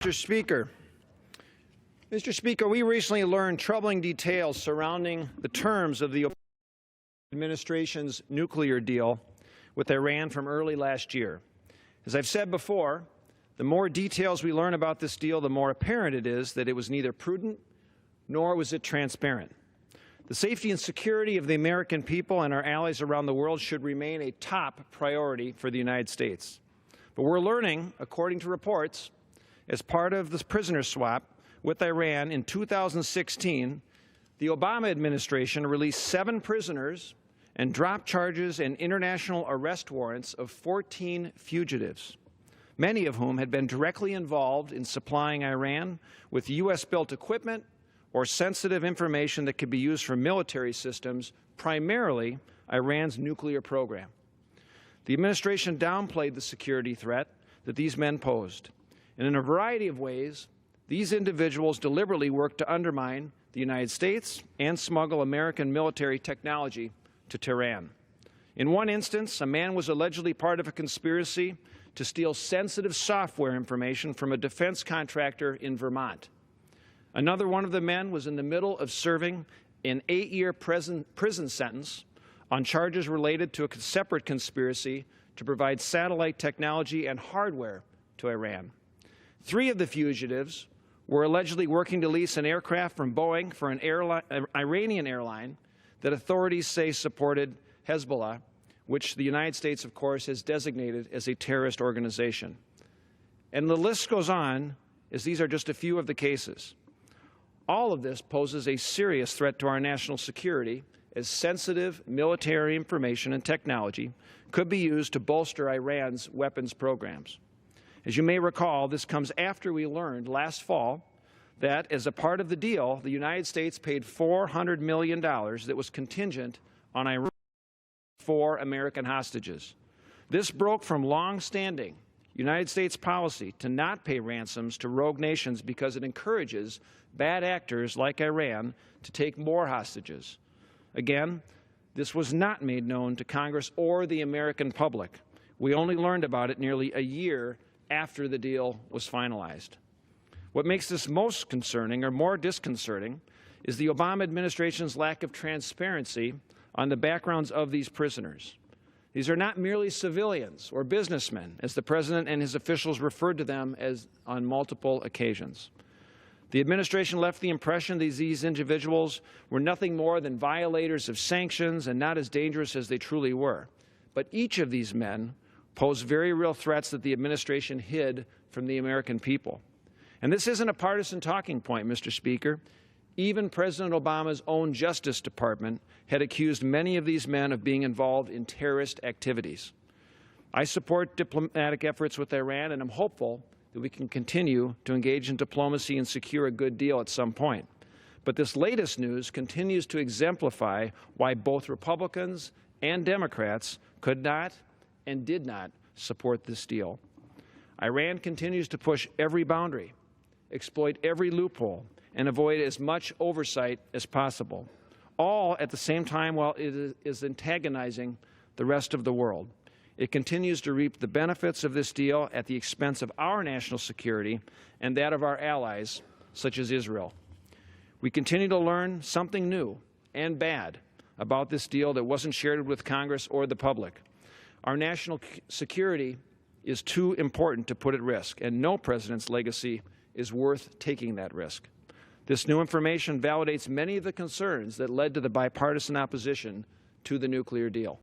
Mr. Speaker, we recently learned troubling details surrounding the terms of the administration's nuclear deal with Iran from early last year. As I've said before, the more details we learn about this deal, the more apparent it is that it was neither prudent nor was it transparent. The safety and security of the American people and our allies around the world should remain a top priority for the United States. But we're learning, according to reports, as part of the prisoner swap with Iran in 2016, the Obama administration released 7 prisoners and dropped charges and international arrest warrants of 14 fugitives, many of whom had been directly involved in supplying Iran with U.S.-built equipment or sensitive information that could be used for military systems, primarily Iran's nuclear program. The administration downplayed the security threat that these men posed, and in a variety of ways, these individuals deliberately worked to undermine the United States and smuggle American military technology to Tehran. In one instance, a man was allegedly part of a conspiracy to steal sensitive software information from a defense contractor in Vermont. Another one of the men was in the middle of serving an 8-year prison sentence on charges related to a separate conspiracy to provide satellite technology and hardware to Iran. 3 of the fugitives were allegedly working to lease an aircraft from Boeing for an Iranian airline that authorities say supported Hezbollah, which the United States, of course, has designated as a terrorist organization. And the list goes on, as these are just a few of the cases. All of this poses a serious threat to our national security, as sensitive military information and technology could be used to bolster Iran's weapons programs. As you may recall, this comes after we learned last fall that, as a part of the deal, the United States paid $400 million that was contingent on Iran 4 American hostages. This broke from long-standing United States policy to not pay ransoms to rogue nations because it encourages bad actors like Iran to take more hostages. Again, this was not made known to Congress or the American public. We only learned about it nearly a year after the deal was finalized. What makes this most concerning, or more disconcerting, is the Obama administration's lack of transparency on the backgrounds of these prisoners. These are not merely civilians or businessmen, as the President and his officials referred to them as on multiple occasions. The administration left the impression that these individuals were nothing more than violators of sanctions and not as dangerous as they truly were. But each of these men pose very real threats that the administration hid from the American people. And this isn't a partisan talking point, Mr. Speaker. Even President Obama's own Justice Department had accused many of these men of being involved in terrorist activities. I support diplomatic efforts with Iran, and I'm hopeful that we can continue to engage in diplomacy and secure a good deal at some point. But this latest news continues to exemplify why both Republicans and Democrats could not and did not support this deal. Iran continues to push every boundary, exploit every loophole, and avoid as much oversight as possible, all at the same time while it is antagonizing the rest of the world. It continues to reap the benefits of this deal at the expense of our national security and that of our allies, such as Israel. We continue to learn something new and bad about this deal that wasn't shared with Congress or the public. Our national security is too important to put at risk, and no president's legacy is worth taking that risk. This new information validates many of the concerns that led to the bipartisan opposition to the nuclear deal.